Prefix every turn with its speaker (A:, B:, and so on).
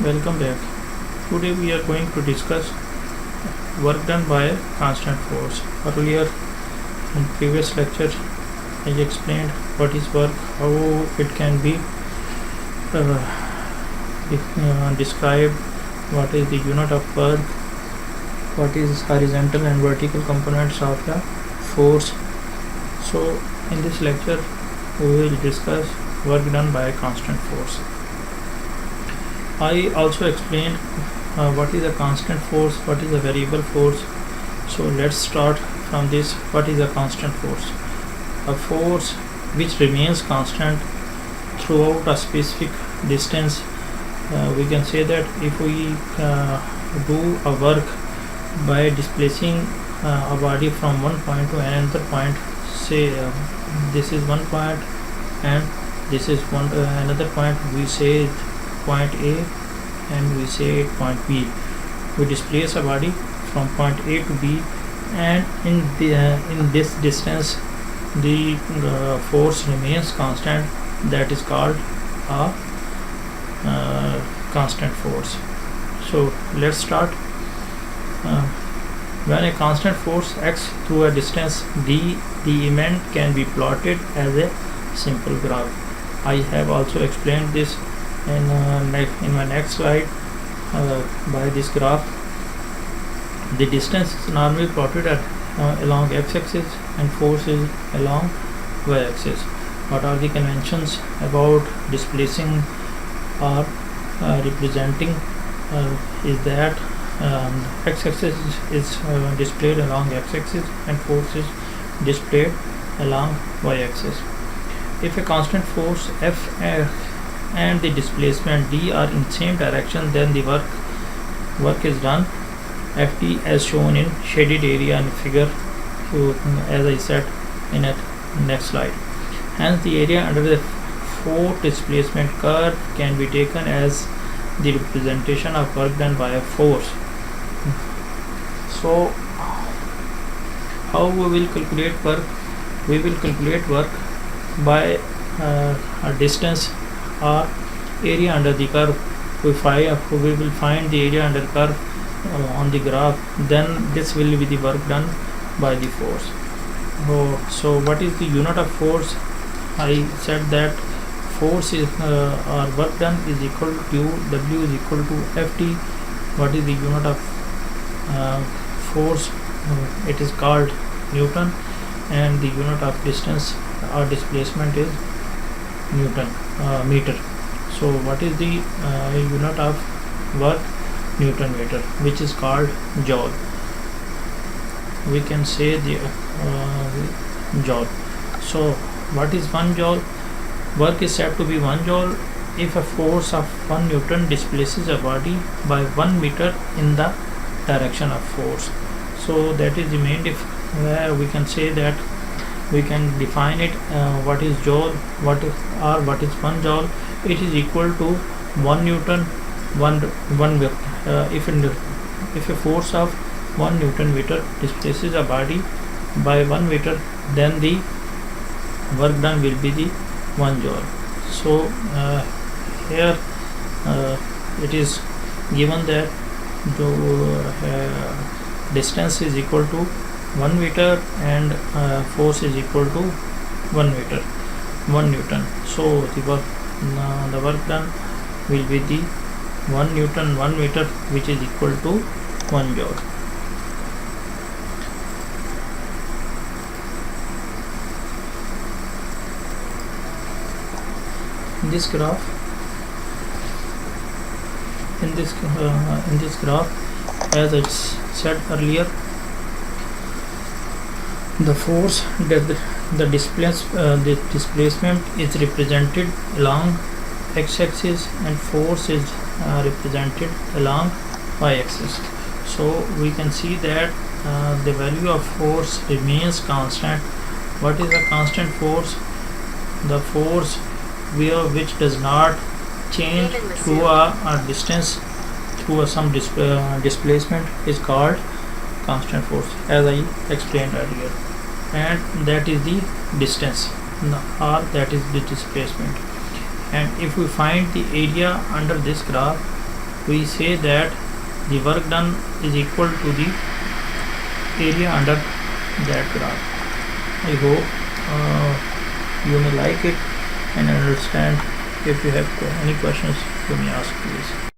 A: Welcome back. Today we are going to discuss work done by a constant force. Earlier in previous lecture I explained what is work, how it can be described, what is the unit of work, what is horizontal and vertical components of the force. So in this lecture we will discuss work done by a constant force. I also explained what is a constant force, what is a variable force. So let's start from this. What is a constant force? A force which remains constant throughout a specific distance. We can say that if we do a work by displacing a body from one point to another point, say this is one point and this is another point, we say point A and we say point B. We displace a body from point A to B, and in this distance the force remains constant. That is called a constant force. So let's start. When a constant force acts through a distance d, the event can be plotted as a simple graph. I have also explained this in my next slide by this graph. The distance is normally plotted at along x-axis and force is along y-axis. What are the conventions about displacing or representing is that x-axis is displayed along x-axis and force is displayed along y-axis. If a constant force F and the displacement d are in same direction, then the work is done. Ft as shown in shaded area in figure, as I said in a next slide. Hence the area under the force displacement curve can be taken as the representation of work done by a force. So how we will calculate work? We will calculate work by a distance or area under the curve. We will find the area under curve on the graph, then this will be the work done by the force. So what is the unit of force? I said that force is or work done is equal to W is equal to Ft. What is the unit of force? It is called Newton, and the unit of distance or displacement is Newton meter. So what is the unit of work? Newton meter, which is called joule. We can say the joule. So what is 1 joule? Work is said to be 1 joule if a force of 1 Newton displaces a body by 1 meter in the direction of force. So that is the main we can say that we can define it. What is joule? What is 1 joule? It is equal to 1 Newton. If a force of 1 Newton meter displaces a body by 1 meter, then the work done will be the 1 joule. So here it is given that the distance is equal to 1 meter and force is equal to 1 Newton. So the work done will be the 1 Newton 1 meter, which is equal to 1 joule. In this graph, as I said earlier, the force the displacement is represented along x-axis and force is represented along y-axis. So we can see that the value of force remains constant. What is a constant force? The force which does not change through a distance, through some displacement, is called constant force, as I explained earlier, and that is the distance, or that is the displacement. And if we find the area under this graph, we say that the work done is equal to the area under that graph. I hope you may like it and understand. If you have any questions, you may ask please.